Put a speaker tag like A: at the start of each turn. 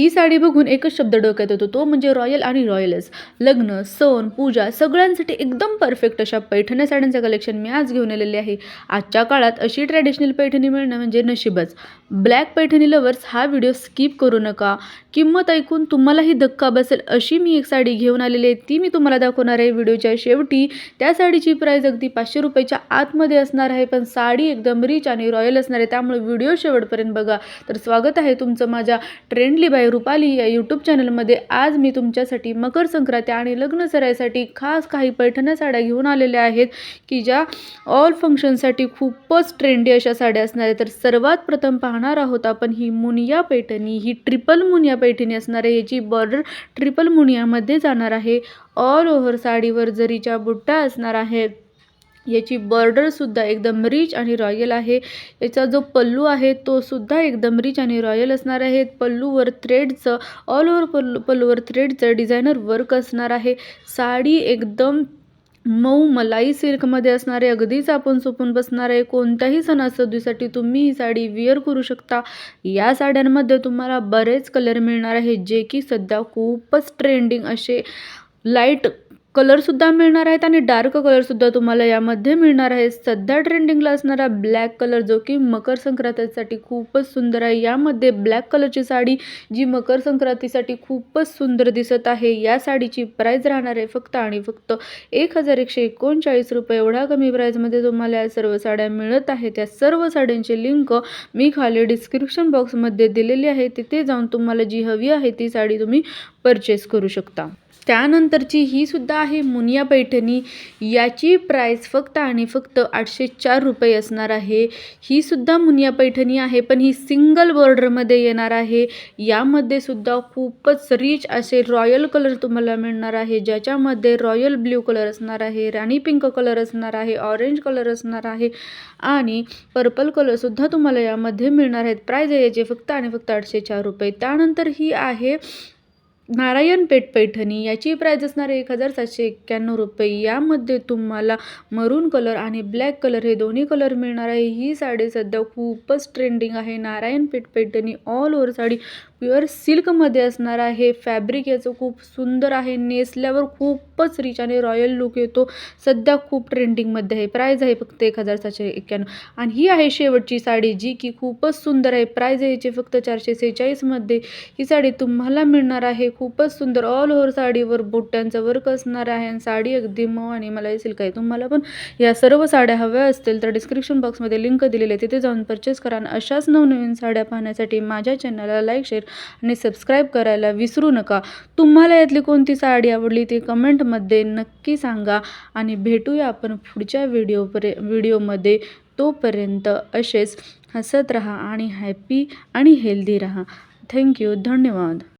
A: ही साडी बघून एकच शब्द डोक्यात येतो, तो म्हणजे रॉयल आणि रॉयलच. लग्न, सण, पूजा सगळ्यांसाठी एकदम परफेक्ट अशा पैठणी साड्यांचं कलेक्शन मी आज घेऊन आलेले आहे. आजच्या काळात अशी ट्रॅडिशनल पैठणी मिळणं म्हणजे नशीबच. ब्लॅक पैठणी लवर्स हा व्हिडिओ स्किप करू नका. किंमत ऐकून तुम्हालाही धक्का बसेल अशी मी एक साडी घेऊन आलेली आहे, ती मी तुम्हाला दाखवणार आहे व्हिडिओच्या शेवटी. त्या साडीची प्राईस अगदी 500 रुपयाच्या आतमध्ये असणार आहे, पण साडी एकदम रिच आणि रॉयल असणार आहे, त्यामुळे व्हिडिओ शेवटपर्यंत बघा. तर स्वागत आहे तुमचं माझ्या ट्रेंडली बाय रुपाली या यूट्यूब चॅनलमध्ये. आज मी तुमच्यासाठी मकर संक्रांती आणि लग्न सराईसाठी खास काही पैठणी साड्या घेऊन आलेल्या आहेत, की ज्या ऑल फंक्शनसाठी खूपच ट्रेंडी अशा साड्या असणार आहेत. तर सर्वात प्रथम पाहणार आहोत आपण ही मुनिया पैठणी. ही ट्रिपल मुनिया पैठणी असणार आहे. याची बॉर्डर ट्रिपल मुनियामध्ये जाणार आहे. ऑल ओव्हर साडीवर जरीच्या बुट्टा असणार आहे. याची बॉर्डरसुद्धा एकदम रिच आणि रॉयल आहे. याचा जो पल्लू आहे तो सुद्धा एकदम रिच आणि रॉयल असणार आहे. पल्लूवर थ्रेडचं ऑल ओव्हर पल्लूवर थ्रेडचं डिझायनर वर्क असणार आहे. साडी एकदम मऊ मलाई सिल्कमध्ये असणारे, अगदीच आपण सुकून बसणार आहे. कोणत्याही सणासुदीसाठी तुम्ही ही साडी विअर करू शकता. या साड्यांमध्ये तुम्हाला बरेच कलर मिळणार आहे, जे की सध्या खूपच ट्रेंडिंग असे लाईट कलरसुद्धा मिळणार आहेत आणि डार्क कलरसुद्धा तुम्हाला यामध्ये मिळणार आहे. सध्या ट्रेंडिंगला असणारा ब्लॅक कलर जो की मकर संक्रांतीसाठी खूपच सुंदर आहे. यामध्ये ब्लॅक कलरची साडी जी मकर संक्रांतीसाठी खूपच सुंदर दिसत आहे. या साडीची प्राईस राहणार आहे फक्त आणि फक्त 1139 रुपये. एवढ्या कमी प्राईजमध्ये तुम्हाला या सर्व साड्या मिळत आहेत. त्या सर्व साड्यांची लिंक मी खाली डिस्क्रिप्शन बॉक्समध्ये दिलेली आहे. तिथे जाऊन तुम्हाला जी हवी आहे ती साडी तुम्ही परचेस करू शकता. त्यानंतरची ही सुद्धा आहे मुनिया पैठणी. याची प्राईस फक्त आणि फक्त 804 रुपये असणार आहे. ही सुद्धा मुनिया पैठणी आहे, पण ही सिंगल बॉर्डरमध्ये येणार आहे. यामध्ये सुद्धा खूपच रिच असे रॉयल कलर तुम्हाला मिळणार आहे, ज्याच्यामध्ये रॉयल ब्ल्यू कलर असणार आहे, राणी पिंक कलर असणार आहे, ऑरेंज कलर असणार आहे आणि पर्पल कलरसुद्धा तुम्हाला यामध्ये मिळणार आहेत. प्राईज आहे याची फक्त आणि फक्त 804 रुपये. त्यानंतर ही आहे नारायणपेठ पैठणी. याची प्राईज असणार आहे 1791 रुपये. यामध्ये तुम्हाला मरून कलर आणि ब्लॅक कलर हे दोन्ही कलर मिळणार आहे. ही साडी सध्या खूपच ट्रेंडिंग आहे. Narayanpeth Paithani all over sari pure सिल्कमध्ये असणार आहे. फॅब्रिक याचं खूप सुंदर आहे. नेसल्यावर खूपच रिच आणि रॉयल लुक येतो. सध्या खूप ट्रेंडिंगमध्ये आहे. प्राईज आहे फक्त 1791. आणि ही आहे शेवटची साडी, जी की खूपच सुंदर आहे. प्राईज आहे याची फक्त 446 मध्ये. ही साडी तुम्हाला मिळणार आहे. खूपच सुंदर ऑल ओव्हर साडीवर बुट्ट्यांचं वर्क असणार आहे आणि साडी अगदी मऊ आणि मलाई सिल्क आहे. तुम्हाला पण या सर्व साड्या हव्या असतील तर डिस्क्रिप्शन बॉक्समध्ये लिंक दिलेली आहे, तिथे जाऊन परचेस करा. अशाच नवनवीन साड्या पाहण्यासाठी माझ्या चॅनलला लाईक, शेअर आणि सबस्क्राईब करायला विसरू नका. तुम्हाला यातली कोणती साडी आवडली ते कमेंटमध्ये नक्की सांगा आणि भेटूया आपण पुढच्या व्हिडिओमध्ये. तोपर्यंत असेच हसत राहा आणि हॅपी आणि हेल्दी राहा. थँक्यू. धन्यवाद.